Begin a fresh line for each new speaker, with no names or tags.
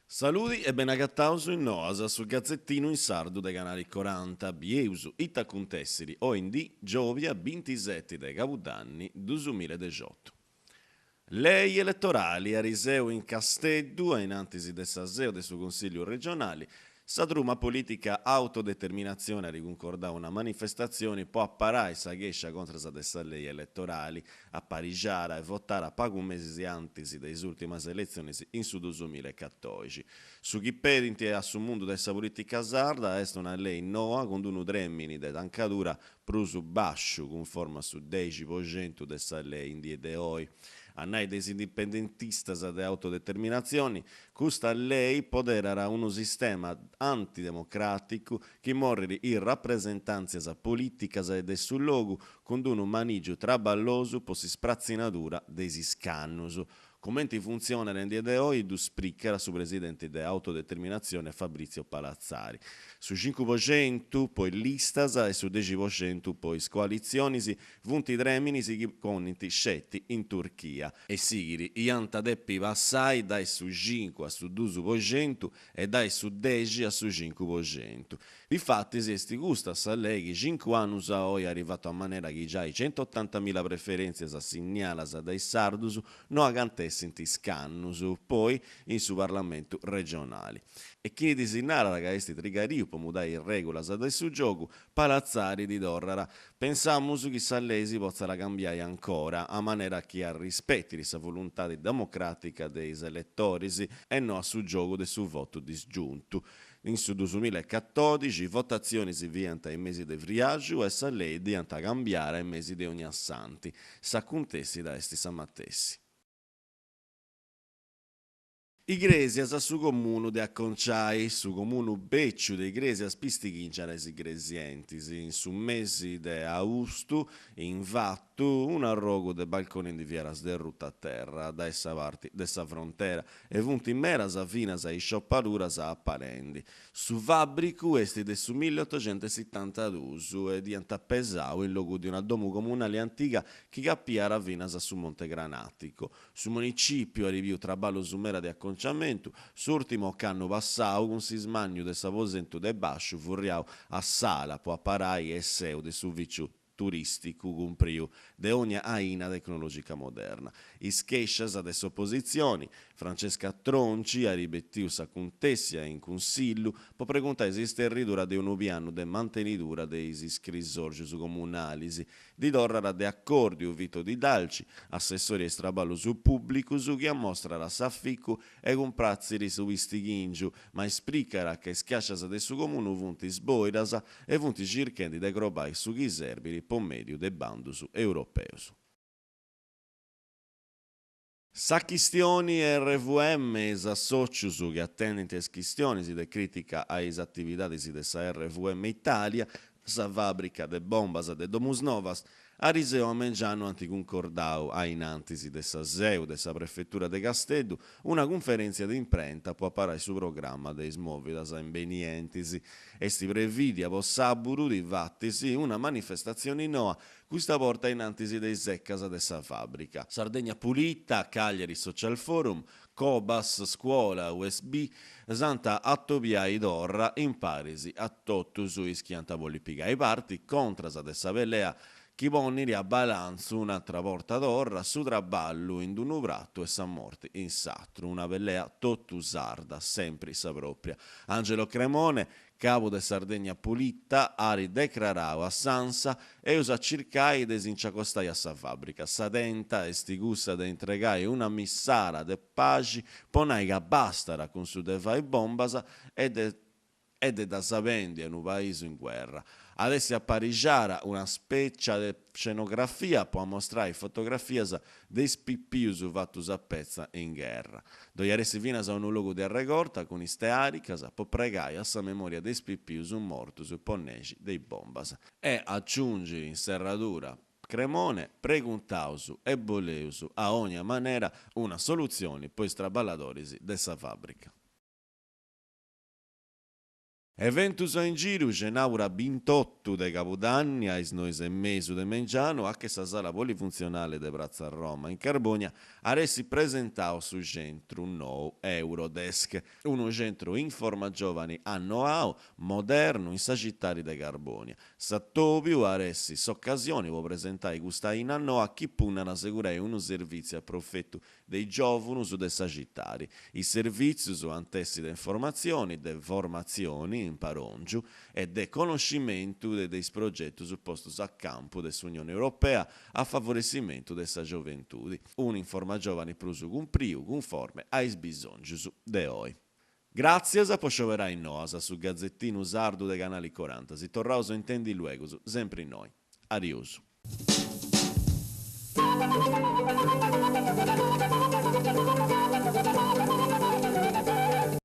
Saluti e ben agattausu in Noasa sul Gazzettino in sardo dei canali 40, Bieusu, Itacuntessiri, OND, Giovia, 27 dei Capodanni, 2018. Lei elettorali a Riseu in Casteddu, in antisi del Saseo del suo consiglio regionale, Sadruma politica autodeterminazione a riconcordare una manifestazione può apparare sa gescia contro sa lei elettorali a parigiare e votare a pago un mese antisi delle ultime elezioni in su 2014. Su chi pedinti e su mondo della politica sarda è una lei nuova con un dremmini de tancadura prusu bascio conforma su 10% della lei in die de oi. A noi dei indipendentistas de autodeterminazione, questa lei poderà uno sistema antidemocratico che morri in rappresentanze politicas e del suo logo con un manigio traballoso per si sprazzinatura dei scannus. Commenti funziona nel di oggi du spriccera su presidente di autodeterminazione Fabrizio Palazzari. Su 5% poi listas e su 10% poi coalizioni si vunti dremini si coniti scetti in Turchia. E sigiri, ianta deppi passai dai su 5 a su 2% e dai su 10 a su 5%. Difatti si esti gusta a lei che 5 anni a oggi è arrivato a maniera che già i 180.000 preferenze assegnalate dai sardus non agantessero scannus, poi in su Parlamento regionali. E chi designara che questi trigariu per mudare in regola del suo gioco, Palazzari di Dorrara, pensammus che Sallesi possa cambiare ancora, a maniera che rispetti la volontà democratica dei elettori e non a su gioco del suo voto disgiunto. In su 2014 votazioni si vianta in mesi di friaggio e Sallesi diventa cambiare in mesi di ogni assanti. S'accontessi da esti Sammattessi. Igresias su comune de Acconciai, su comune becciu de Igresias pistighinciare si gresientis, in su mesi de austu, in vattu, un arrogo de balconi di fieras de rutta a terra, da essa parte dessa frontera, e vunti meras finas a scioppaduras a apparendi. Su fabbricu esti de su 1872 e diventa pesau in luogo di una domu comunale antica che cappiara finas su Monte Granatico. Su municipio arriviu traballo su mera de Acconciai s'ultimo canno passau con si smagno de s'aposento de bascio furriau a sala po apparai e seu de su viciu turistico compriu de ogni aina tecnologica moderna. Ischescias adesso opposizioni, Francesca Tronci a ribettiu sa contessia in consiglio po preguntare esiste ridura de un piano de mantenidura dei iscrisorgius comunalisi, di dorrara de accordio Vito Di Dalci, assessori e straballo su pubblico su che mostra la safficu e con prazziri su istighingiu, ma esplicara che schiascias de su comune vunti sboiras e vunti circhendi de grobai su chi serbiri po medio de bandus europeus. Sa chistioni RVM s'associus che attendenti a chistioni si de critica a is attividades de sa RVM Italia, sa fabbrica de bombas de Domus Novas, a Riseo a Mengiano anticoncordau a in antisi de sa SEU de sa prefettura de Casteddu una conferenza di imprenta può apparare su programma de smovidas a imbenientisi. Esti previdia po saburu di vattisi una manifestazione noa questa porta in antisi dei seccas de sa fabbrica. Sardegna Pulita, Cagliari Social Forum, Cobas, Scuola, USB, Santa Attobiai d'Orra, in parisi a tottu su ischianta polipica. I parti contrasa de sa pelea chi ponniri a balanzo un'altra porta d'orra su traballo in un ubratto e sa morti in satro, una pelea tottu sarda, sempre sa propria. Angelo Cremone, capo de Sardegna Pulita, ari declarau a Sansa e usa circai desinciacostai a sa fabbrica. Sa tenta e stigussa de entregai una missara de paci, ponaiga bastara con su de fai bombasa ed è da sapendi in un paese in guerra. Adesso a Parigiara una specie di scenografia può mostrare fotografie dei spippius fattus a pezza in guerra. Dove adesso viene a un luogo di recorta con iste aricas può pregare a sa memoria dei spippius mortus ponnegi dei bombas. E aggiunge in serratura Cremone, preguntausu e boleusu a ogni maniera una soluzione per i traballadori dessa fabbrica. Eventus in giro, genaura 28 de Capodanni, ais nois e mesu de Mengiano, a che sa sala polifunzionale de Piazza Roma in Carbonia, aressi presentao su centro un nou Eurodesk, un centro in forma giovani a know-how, moderno in Sagittari de Carbonia. Sattopiu aressi s'occasione può presentare questa in anno a chi punnano assicurare un servizio a profitto dei giovani su de Sagittari. I servizi su antessi de informazioni, de formazioni in parongiu e de conoscimento dei progetti supposti a campo dell'Unione Europea a favorecimento dessa gioventù. Un'informa giovani prusu cumpriu, conforme ai bisogni de oi. Grazie a Poscioverai in Noasa su Gazzettino Sardo dei canali 40. Si torrauso intendi luego, sempre in noi. Adios.